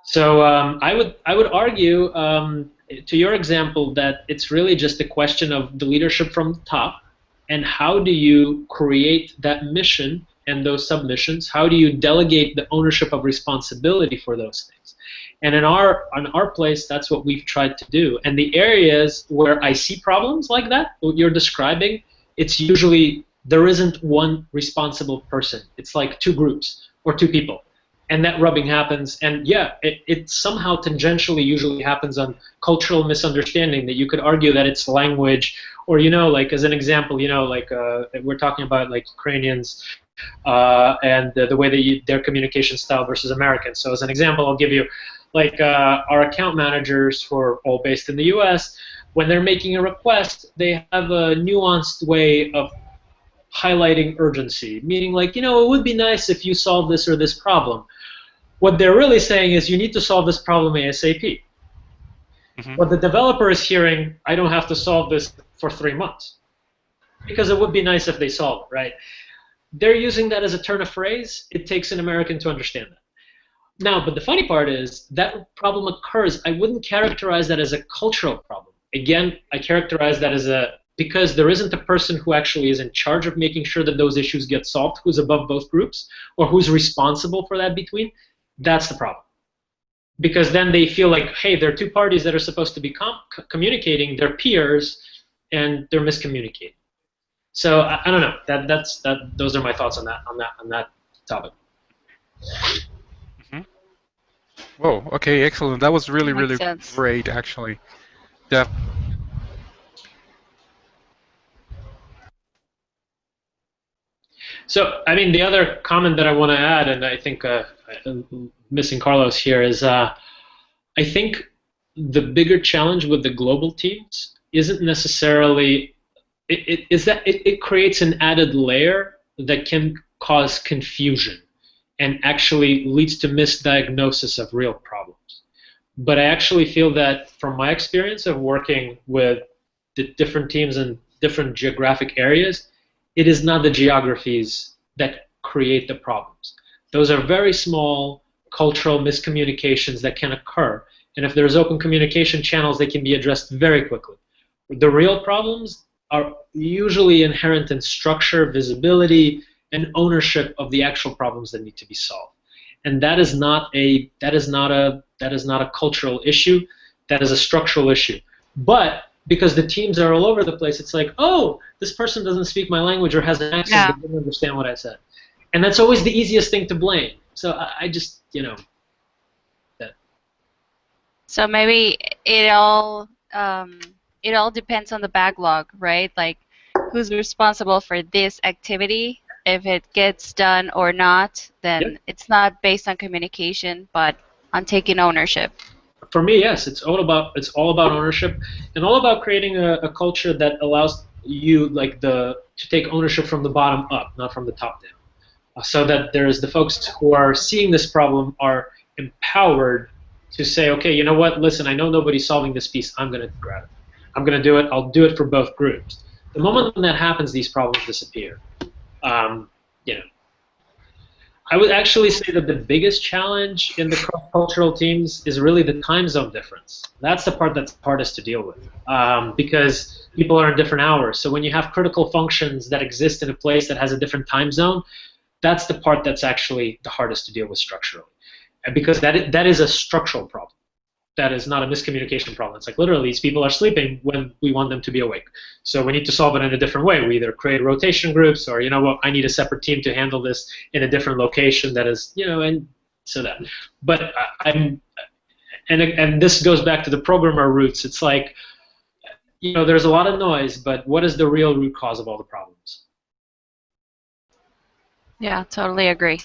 So I would argue, to your example, that it's really just a question of the leadership from the top, and how do you create that mission and those submissions? How do you delegate the ownership of responsibility for those things? And on our place, that's what we've tried to do. And the areas where I see problems like that, what you're describing, it's usually there isn't one responsible person. It's like two groups or two people. And that rubbing happens, and yeah, it somehow tangentially usually happens on cultural misunderstanding, that you could argue that it's language, or like as an example, like we're talking about like Ukrainians and the way their communication style versus Americans. So as an example, I'll give you like our account managers, who are all based in the U.S., when they're making a request, they have a nuanced way of highlighting urgency, meaning like, it would be nice if you solve this or this problem. What they're really saying is you need to solve this problem ASAP. Mm-hmm. What the developer is hearing, I don't have to solve this for 3 months, because it would be nice if they solve it, right? They're using that as a turn of phrase. It takes an American to understand that. Now, but the funny part is that problem occurs. I wouldn't characterize that as a cultural problem. Again, I characterize that as because there isn't a person who actually is in charge of making sure that those issues get solved, who's above both groups, or who's responsible for that between. That's the problem. Because then they feel like, hey, there are two parties that are supposed to be communicating, they're peers, and they're miscommunicating. So I don't know. Those are my thoughts on that topic. Mm-hmm. Whoa. Okay. Excellent. That was really great, actually. Yeah. So, I mean, the other comment that I want to add, and I think missing Carlos here, is I think the bigger challenge with the global teams isn't necessarily, is that it creates an added layer that can cause confusion and actually leads to misdiagnosis of real problems. But I actually feel that from my experience of working with the different teams in different geographic areas, it is not the geographies that create the problems. Those are very small cultural miscommunications that can occur. And if there's open communication channels, they can be addressed very quickly. The real problems are usually inherent in structure, visibility, and ownership of the actual problems that need to be solved. And that is not a cultural issue. That is a structural issue. But because the teams are all over the place, it's like, oh, this person doesn't speak my language or has an accent but doesn't understand what I said. And that's always the easiest thing to blame. So I just, that. So maybe it all depends on the backlog, right? Like, who's responsible for this activity? If it gets done or not, then it's not based on communication, but on taking ownership. For me, yes, it's all about ownership, and all about creating a culture that allows you to take ownership from the bottom up, not from the top down, so that there's the folks who are seeing this problem are empowered to say, okay, you know what? Listen, I know nobody's solving this piece. I'm going to grab it. I'm going to do it. I'll do it for both groups. The moment when that happens, these problems disappear. I would actually say that the biggest challenge in the cross-cultural teams is really the time zone difference. That's the part that's hardest to deal with, because people are in different hours. So when you have critical functions that exist in a place that has a different time zone, that's the part that's actually the hardest to deal with structurally, and because that is a structural problem. That is not a miscommunication problem. It's like literally these people are sleeping when we want them to be awake. So we need to solve it in a different way. We either create rotation groups or, I need a separate team to handle this in a different location that is, and so that. But and this goes back to the programmer roots. It's like, there's a lot of noise, but what is the real root cause of all the problems? Yeah, totally agree.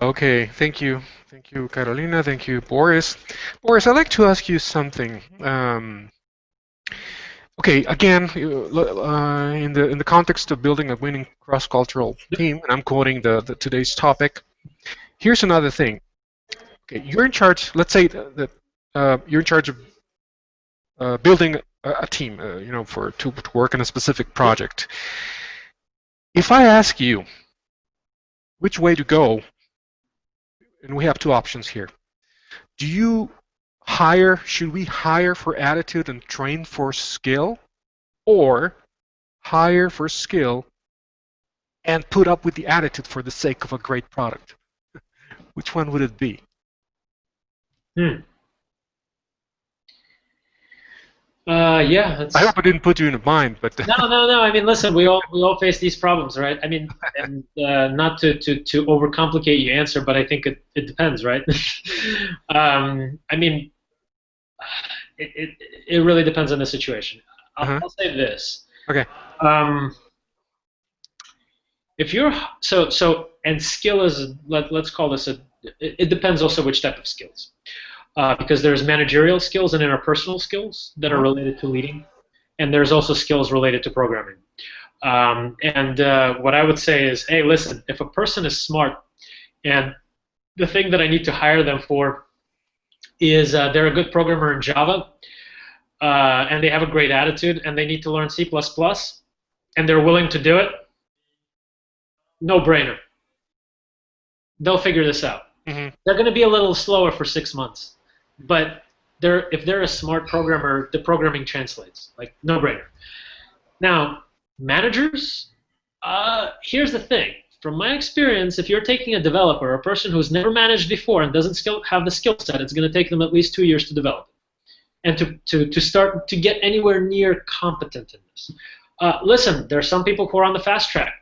Okay, thank you. Thank you, Carolina. Thank you, Boris. Boris, I'd like to ask you something. Okay, again, in the context of building a winning cross-cultural team, and I'm quoting the today's topic. Here's another thing. Okay, you're in charge. Let's say that you're in charge of building a team, to work on a specific project. If I ask you which way to go, and we have two options here. Should we hire for attitude and train for skill, or hire for skill and put up with the attitude for the sake of a great product? Which one would it be? Yeah. I hope I didn't put you in a bind, but No. I mean, listen, we all face these problems, right? I mean, and not to overcomplicate your answer, but I think it depends, right? I mean, it really depends on the situation. I'll say this. Okay. If you're and skill is let's call this it depends also which type of skills. Because there's managerial skills and interpersonal skills that are related to leading, and there's also skills related to programming. What I would say is, hey, listen, if a person is smart, and the thing that I need to hire them for is they're a good programmer in Java, and they have a great attitude, and they need to learn C++, and they're willing to do it, no-brainer. They'll figure this out. They're going to be a little slower for 6 months. But if they're a smart programmer, the programming translates, like no-brainer. Now, managers, here's the thing. From my experience, if you're taking a developer, a person who's never managed before and doesn't have the skill set, it's going to take them at least 2 years to develop it and to start to get anywhere near competent in this. Listen, there are some people who are on the fast track.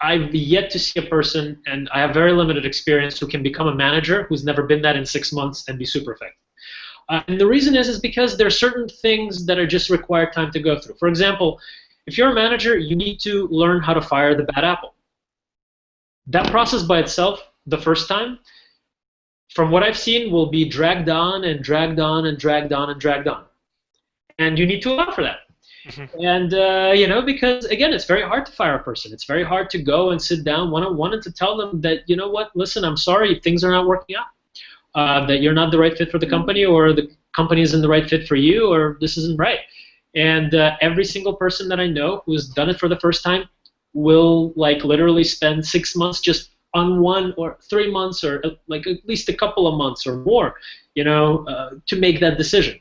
I've yet to see a person, and I have very limited experience, who can become a manager who's never been that in 6 months and be super effective. And the reason is because there are certain things that are just require time to go through. For example, if you're a manager, you need to learn how to fire the bad apple. That process by itself, the first time, from what I've seen, will be dragged on and dragged on and dragged on and dragged on. And you need to allow for that. And, because, again, it's very hard to fire a person. It's very hard to go and sit down one-on-one and to tell them that, you know what, listen, I'm sorry, things are not working out, that you're not the right fit for the company, or the company isn't the right fit for you, or this isn't right. And every single person that I know who's done it for the first time will, literally spend 6 months just on 1 or 3 months, or like at least a couple of months or more, to make that decision.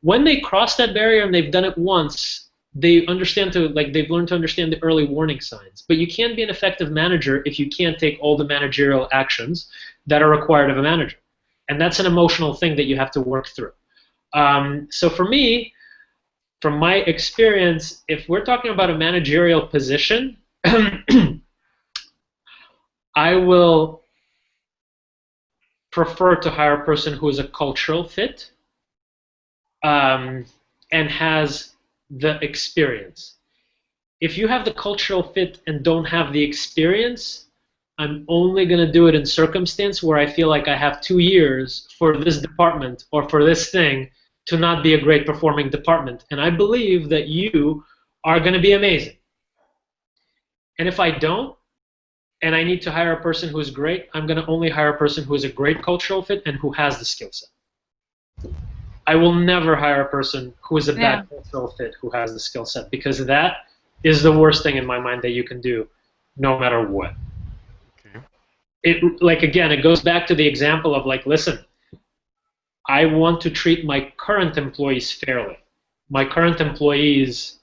When they cross that barrier and they've done it once, they've learned to understand the early warning signs. But you can't be an effective manager if you can't take all the managerial actions that are required of a manager. And that's an emotional thing that you have to work through. So for me, from my experience, if we're talking about a managerial position, I will prefer to hire a person who is a cultural fit and has the experience. If you have the cultural fit and don't have the experience, I'm only going to do it in circumstance where I feel like I have 2 years for this department or for this thing to not be a great performing department. And I believe that you are going to be amazing. And if I don't, and I need to hire a person who is great, I'm going to only hire a person who is a great cultural fit and who has the skill set. I will never hire a person who is a bad cultural fit who has the skill set, because that is the worst thing in my mind that you can do, no matter what. Again, it goes back to the example of listen, I want to treat my current employees fairly. My current employees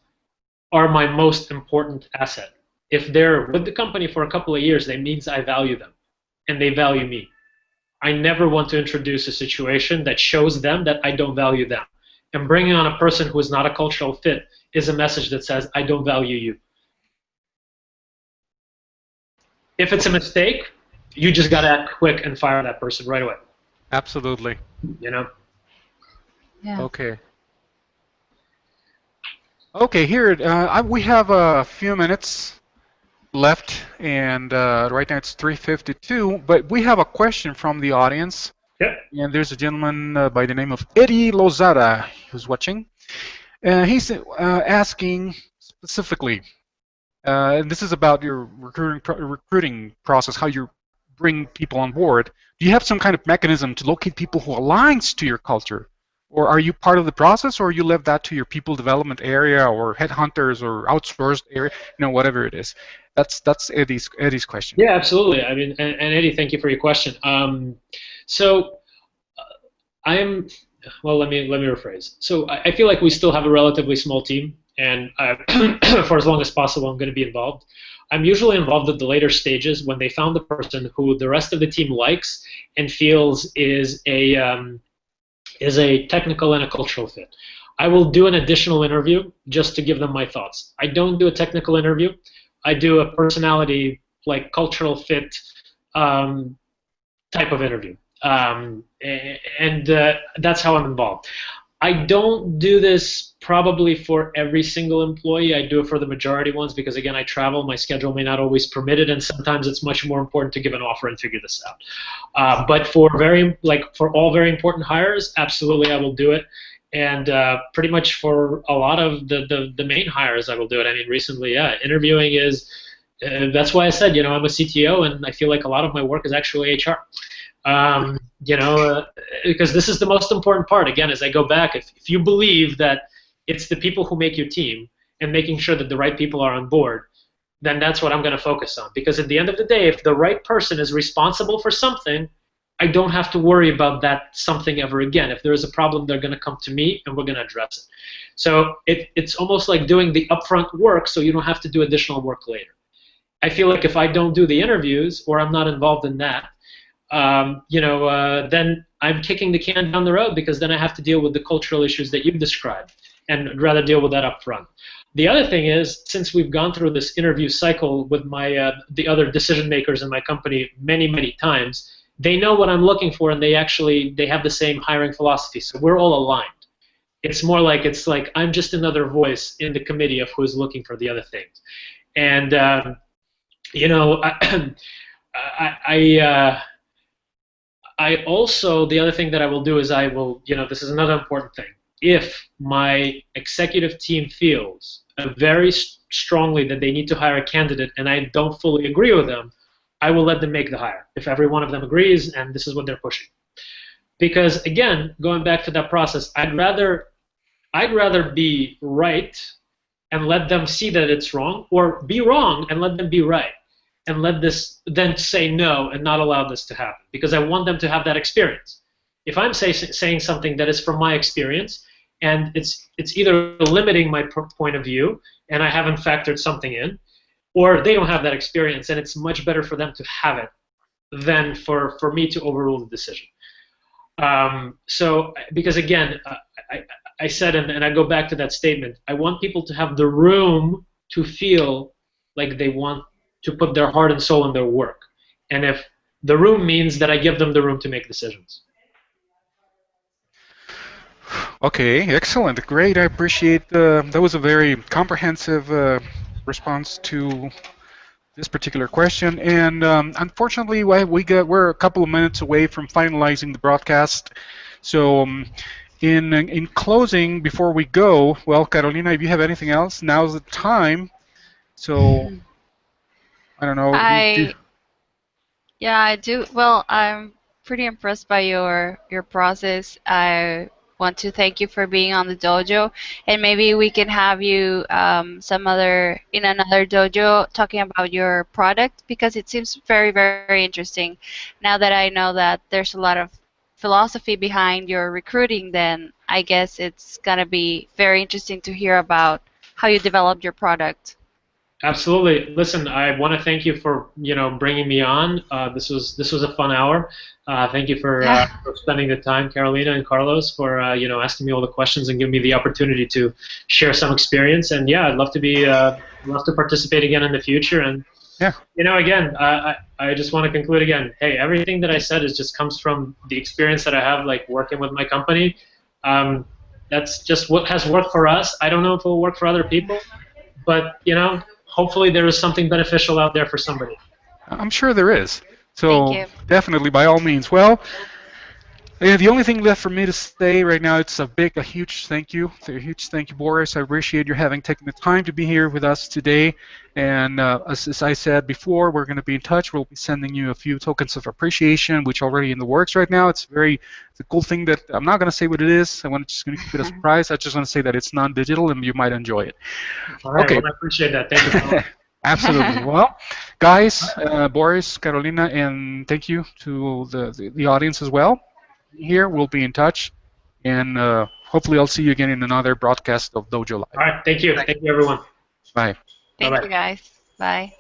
are my most important asset. If they're with the company for a couple of years, that means I value them, and they value me. I never want to introduce a situation that shows them that I don't value them. And bringing on a person who is not a cultural fit is a message that says, I don't value you. If it's a mistake, you just got to act quick and fire that person right away. Absolutely. Yeah. Okay. Okay, here, we have a few minutes left, and right now it's 3:52, but we have a question from the audience. Yep. And there's a gentleman by the name of Eddie Lozada who's watching. He's asking specifically, and this is about your recruiting process, how you bring people on board. Do you have some kind of mechanism to locate people who aligns to your culture? Or are you part of the process, or you leave that to your people development area or headhunters or outsourced area, whatever it is? That's Eddie's question. Yeah, absolutely. I mean, and Eddie, thank you for your question. Well, let me rephrase. So I feel like we still have a relatively small team, and for as long as possible, I'm going to be involved. I'm usually involved at the later stages when they found the person who the rest of the team likes and feels is a technical and a cultural fit. I will do an additional interview just to give them my thoughts. I don't do a technical interview. I do a personality, cultural fit type of interview. That's how I'm involved. I don't do this probably for every single employee. I do it for the majority ones because, again, I travel. My schedule may not always permit it, and sometimes it's much more important to give an offer and figure this out. But for all very important hires, absolutely I will do it. And pretty much for a lot of the main hires, I will do it. I mean, recently, interviewing is, that's why I said, I'm a CTO, and I feel like a lot of my work is actually HR. Because this is the most important part. Again, as I go back, if you believe that it's the people who make your team and making sure that the right people are on board, then that's what I'm going to focus on. Because at the end of the day, if the right person is responsible for something, I don't have to worry about that something ever again. If there is a problem, they're going to come to me and we're going to address it. So it's almost like doing the upfront work so you don't have to do additional work later. I feel like if I don't do the interviews or I'm not involved in that, then I'm kicking the can down the road, because then I have to deal with the cultural issues that you've described, and I'd rather deal with that up front. The other thing is, since we've gone through this interview cycle with the other decision makers in my company many, many times, they know what I'm looking for, and they have the same hiring philosophy, so we're all aligned. It's more like I'm just another voice in the committee of who's looking for the other things. And I also, the other thing that I will do is I will, this is another important thing. If my executive team feels very strongly that they need to hire a candidate and I don't fully agree with them, I will let them make the hire if every one of them agrees and this is what they're pushing. Because again, going back to that process, I'd rather be right and let them see that it's wrong, or be wrong and let them be right. and then say no and not allow this to happen, because I want them to have that experience. If I'm saying something that is from my experience and it's either limiting my point of view and I haven't factored something in, or they don't have that experience and it's much better for them to have it than for me to overrule the decision. So, because again, I said, and I go back to that statement, I want people to have the room to feel like they want to put their heart and soul in their work. And if the room means that I give them the room to make decisions. Okay, excellent, great. I appreciate that was a very comprehensive response to this particular question. And unfortunately, we're a couple of minutes away from finalizing the broadcast. So in closing, before we go, well, Carolina, if you have anything else, now's the time. So I don't know. Yeah, I do. Well, I'm pretty impressed by your process. I want to thank you for being on the dojo, and maybe we can have you in another dojo talking about your product, because it seems very, very interesting. Now that I know that there's a lot of philosophy behind your recruiting, then I guess it's gonna be very interesting to hear about how you developed your product. Absolutely. Listen, I want to thank you for bringing me on. This was a fun hour. Thank you for spending the time, Carolina and Carlos, for asking me all the questions and giving me the opportunity to share some experience. And yeah, I'd love to participate again in the future. And yeah, again, I just want to conclude again. Hey, everything that I said just comes from the experience that I have, like working with my company. That's just what has worked for us. I don't know if it will work for other people, but hopefully there is something beneficial out there for somebody. I'm sure there is. So Thank you. definitely, by all means. Well, yeah, the only thing left for me to say right now, it's a huge thank you. A huge thank you, Boris. I appreciate you having taken the time to be here with us today. And as I said before, we're going to be in touch. We'll be sending you a few tokens of appreciation, which are already in the works right now. It's a cool thing that I'm not going to say what it is. Just going to keep it a surprise. I just want to say that it's non-digital and you might enjoy it. All right, okay. Well, I appreciate that. Thank you. Absolutely. Well, guys, Boris, Carolina, and thank you to the audience as well. Here, we'll be in touch, and hopefully I'll see you again in another broadcast of DojoLIVE. All right, thank you. Thank you, everyone. Bye. Thank you, guys. Bye.